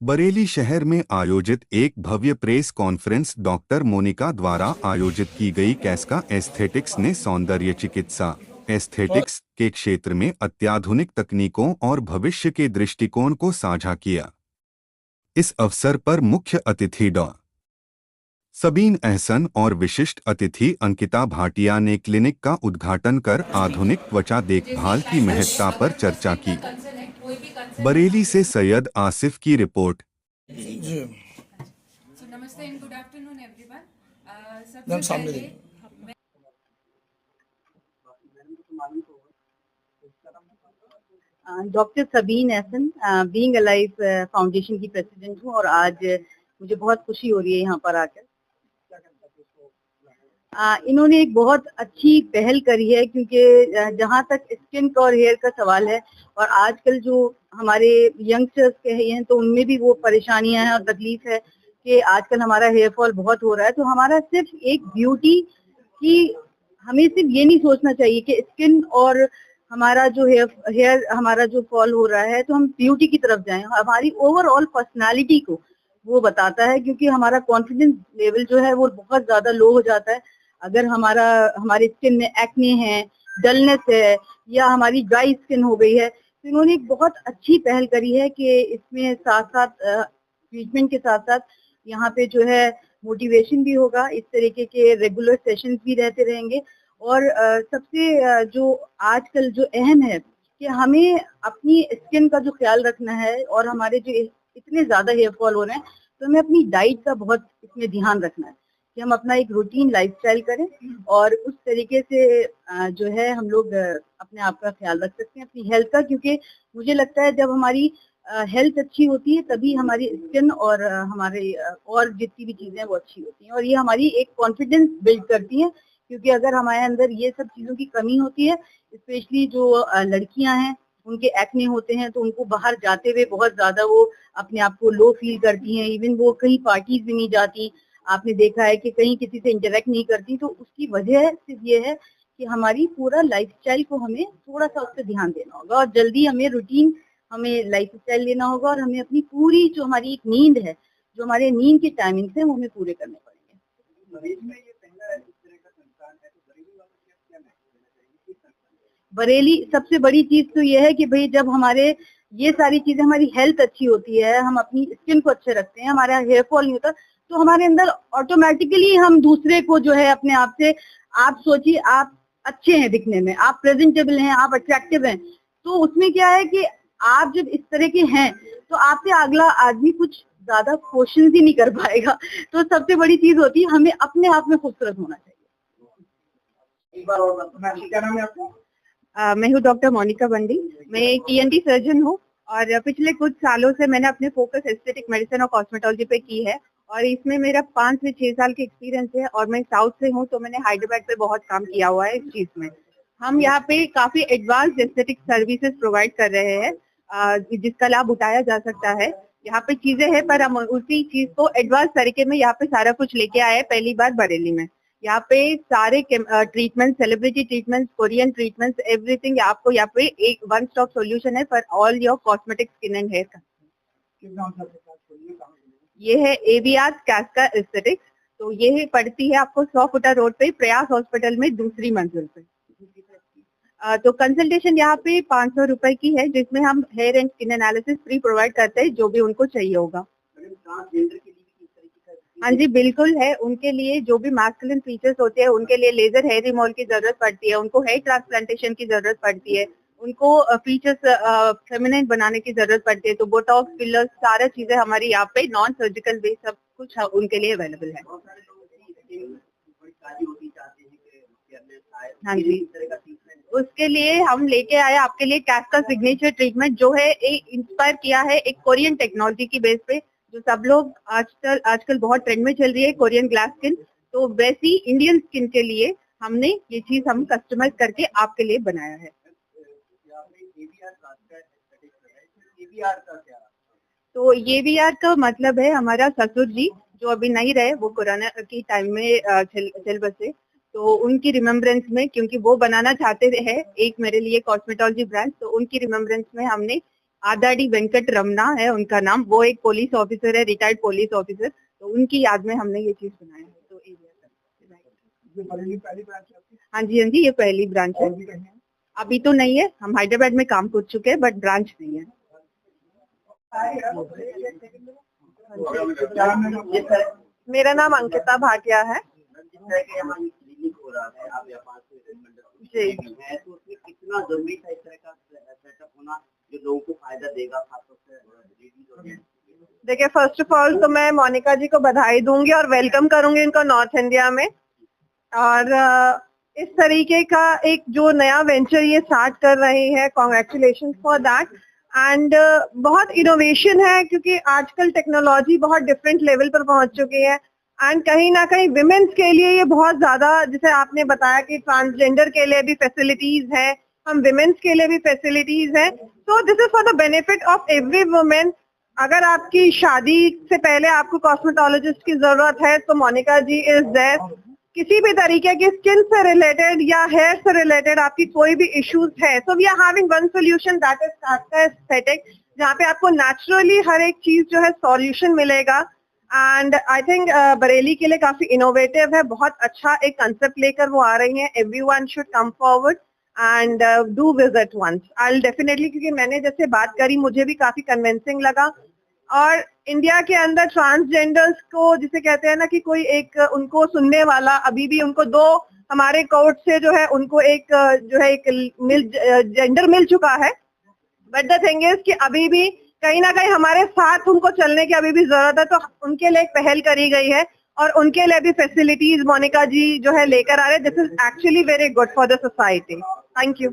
बरेली शहर में आयोजित एक भव्य प्रेस कॉन्फ्रेंस डॉक्टर मोनिका द्वारा आयोजित की गई कैस्का एस्थेटिक्स ने सौंदर्य चिकित्सा एस्थेटिक्स के क्षेत्र में अत्याधुनिक तकनीकों और भविष्य के दृष्टिकोण को साझा किया। इस अवसर पर मुख्य अतिथि डॉ सबीन एहसन और विशिष्ट अतिथि अंकिता भाटिया ने क्लिनिक का उद्घाटन कर आधुनिक त्वचा देखभाल की महत्ता पर चर्चा की। बरेली से सैयद आसिफ की रिपोर्ट। जी नमस्ते and good afternoon everyone. Ma'am सबसे सामने पहले देखिए। Doctor Sabeen Ehsan being alive foundation की प्रेसिडेंट हूँ और आज मुझे बहुत खुशी हो रही है यहाँ पर आकर। इन्होंने एक बहुत अच्छी पहल करी है क्योंकि जहाँ तक स्किन और हेयर का सवाल है और आजकल जो हमारे यंगस्टर्स के हैं तो उनमें भी वो परेशानियां हैं और तकलीफ है कि आजकल हमारा हेयर फॉल बहुत हो रहा है। तो हमारा सिर्फ एक ब्यूटी की, हमें सिर्फ ये नहीं सोचना चाहिए कि स्किन और हमारा जो हेयर हमारा जो फॉल हो रहा है तो हम ब्यूटी की तरफ जाएं। हमारी ओवरऑल पर्सनालिटी को वो बताता है क्योंकि हमारा कॉन्फिडेंस लेवल जो है वो बहुत ज्यादा लो हो जाता है अगर हमारे स्किन में एक्ने है, डलनेस है या हमारी ड्राई स्किन हो गई है। तो इन्होंने एक बहुत अच्छी पहल करी है कि इसमें साथ साथ ट्रीटमेंट के साथ साथ यहाँ पे जो है मोटिवेशन भी होगा, इस तरीके के रेगुलर सेशंस भी रहते रहेंगे। और सबसे जो आजकल जो अहम है कि हमें अपनी स्किन का जो ख्याल रखना है और हमारे जो इतने ज्यादा हेयर फॉल हो रहे हैं तो हमें अपनी डाइट का बहुत इसमें ध्यान रखना है कि हम अपना एक रूटीन लाइफस्टाइल करें और उस तरीके से जो है हम लोग अपने आप का ख्याल रख सकते हैं अपनी हेल्थ का। क्योंकि मुझे लगता है जब हमारी हेल्थ अच्छी होती है तभी हमारी स्किन और हमारे और जितनी भी चीजें वो अच्छी होती हैं और ये हमारी एक कॉन्फिडेंस बिल्ड करती हैं। क्योंकि अगर हमारे अंदर ये सब चीजों की कमी होती है, स्पेशली जो लड़कियां हैं उनके एक्ने होते हैं तो उनको बाहर जाते हुए बहुत ज्यादा वो अपने आप को लो फील करती हैं, इवन वो कहीं पार्टीज भी नहीं जाती। आपने देखा है कि कहीं किसी से इंटरेक्ट नहीं करती। तो उसकी वजह सिर्फ ये है कि हमारी पूरा लाइफस्टाइल को हमें थोड़ा सा उस पर ध्यान देना होगा और जल्दी हमें लाइफस्टाइल लेना होगा और हमें अपनी पूरी जो हमारी एक नींद है, जो हमारे नींद के टाइमिंग्स है वो हमें पूरे करने पड़ेंगे। बरेली सबसे बड़ी चीज तो ये है कि भाई जब हमारे ये सारी चीजें, हमारी हेल्थ अच्छी होती है, हम अपनी स्किन को अच्छे रखते हैं, हमारा हेयर फॉल नहीं होता तो हमारे अंदर ऑटोमेटिकली हम दूसरे को जो है अपने आप से, आप सोचिए आप अच्छे हैं दिखने में, आप प्रेजेंटेबल हैं, आप अट्रैक्टिव हैं, तो उसमें क्या है कि आप जब इस तरह के हैं तो आपसे अगला आदमी कुछ ज्यादा क्वेश्चन ही नहीं कर पाएगा। तो सबसे बड़ी चीज होती है हमें अपने आप में खूबसूरत होना चाहिए। एक बार और बताना, क्या नाम है आपका? मैं हूँ डॉक्टर मोनिका बंडी। मैं एक ईएनटी सर्जन हूँ और पिछले कुछ सालों से मैंने अपने फोकस एस्थेटिक मेडिसिन और कॉस्मेटोलॉजी पे की है और इसमें मेरा 5 से 6 साल की एक्सपीरियंस है और मैं साउथ से हूँ तो मैंने हैदराबाद पे बहुत काम किया हुआ है इस चीज में। हम यहाँ पे काफी एडवांस एस्थेटिक सर्विसेज प्रोवाइड कर रहे हैं जिसका लाभ उठाया जा सकता है। यहाँ पे चीजें हैं पर हम उसी चीज को एडवांस तरीके में यहाँ पे सारा कुछ लेके आए हैं पहली बार बरेली में। यहाँ पे सारे treatment, celebrity treatments, Korean treatments, everything आपको यहाँ पे एक वन स्टॉप सॉल्यूशन है for all your cosmetic skin and hair का। ये है एवीआर कैस्का एस्थेटिक्स। तो ये पड़ती है आपको 100 फुटा रोड पे प्रयास हॉस्पिटल में दूसरी मंजिल पे। तो कंसल्टेशन यहाँ पे 500 रुपए की है जिसमें हम hair and skin analysis free provide करते हैं जो भी उनको चाहिए होगा। हाँ जी बिल्कुल है, उनके लिए जो भी मैस्कुलिन फीचर्स होते हैं उनके लिए लेजर हेयर रिमूवल की जरूरत पड़ती है, उनको हेयर ट्रांसप्लांटेशन की जरूरत पड़ती है, उनको फीचर्स फेमिनिन बनाने की जरूरत पड़ती है। तो बोटॉक्स, फिलर्स, सारा चीजें हमारी यहाँ पे नॉन सर्जिकल वे सब कुछ उनके लिए अवेलेबल है। हाँ जी, उसके लिए हम लेके आए आपके लिए कैस्का सिग्नेचर ट्रीटमेंट जो है इंस्पायर किया है एक कोरियन टेक्नोलॉजी की बेस पे जो सब लोग आजकल बहुत ट्रेंड में चल रही है, कोरियन ग्लास स्किन। तो वैसी इंडियन स्किन के लिए हमने ये चीज हम कस्टमाइज करके आपके लिए बनाया है। तो एवीआर का मतलब है हमारा ससुर जी जो अभी नहीं रहे, वो कोरोना की टाइम में चल बसे, तो उनकी रिमेम्बरेंस में, क्योंकि वो बनाना चाहते हैं एक मेरे लिए कॉस्मेटोलॉजी ब्रांड, तो उनकी रिमेम्बरेंस में हमने आदाडी वेंकट रमना है उनका नाम, वो एक पुलिस ऑफिसर है, रिटायर्ड पुलिस ऑफिसर, तो उनकी याद में हमने ये चीज बनाया है। तो ये बरेली पहली ब्रांच है आपकी? हाँ जी, हाँ जी, ये पहली ब्रांच है। और भी कहीं है? अभी तो नहीं है, हम हैदराबाद में काम कर चुके हैं, बट ब्रांच नहीं है। क्या नाम है आपका? मेरा नाम अंकिता भाटिया है। जी, तो उसमें कितना जरूरी था इस तरह का सेटअप होना जो लोगों को फायदा देगा, खासतौर से लेडीज और जेंट्स? देखिए, फर्स्ट ऑफ ऑल तो मैं मोनिका जी को बधाई दूंगी और वेलकम करूंगी इनको नॉर्थ इंडिया में। और इस तरीके का एक जो नया वेंचर ये स्टार्ट कर रहे हैं, कॉन्ग्रेचुलेशन फॉर दैट। एंड बहुत इनोवेशन है, क्योंकि आजकल टेक्नोलॉजी बहुत डिफरेंट लेवल पर पहुंच चुकी है। एंड कहीं ना कहीं विमेन्स के लिए ये बहुत ज्यादा, जैसे आपने बताया कि ट्रांसजेंडर के लिए भी फैसिलिटीज है, हम विमेन्स के लिए भी फैसिलिटीज है। So this is for the benefit of every women. अगर आपकी शादी से पहले आपको कॉस्मेटोलॉजिस्ट की जरूरत है तो मोनिका जी इज देयर। किसी भी तरीके की स्किन से रिलेटेड या हेयर से रिलेटेड आपकी कोई भी इश्यूज है, so we are having one solution, that is Kaska aesthetic, जहाँ पे आपको नेचुरली हर एक चीज जो है सॉल्यूशन मिलेगा। एंड आई थिंक बरेली के लिए काफी इनोवेटिव है, बहुत अच्छा एक कंसेप्ट लेकर वो आ रही है। Everyone should come forward and do visit once. I will definitely, क्योंकि मैंने जैसे बात करी मुझे भी काफी कन्विंसिंग लगा। और इंडिया के अंदर ट्रांसजेंडर्स को जिसे कहते हैं ना कि कोई एक उनको सुनने वाला, अभी भी उनको दो हमारे कोर्ट से जो है उनको एक जो है एक जेंडर मिल चुका है। बट द थिंग इज कि अभी भी कहीं ना कहीं हमारे साथ उनको चलने की अभी भी जरूरत है, तो उनके लिए एक पहल करी गई है और उनके लिए भी फैसिलिटीज मोनिका जी जो है लेकर आ रहे हैं। This is actually very good for the society. Thank you.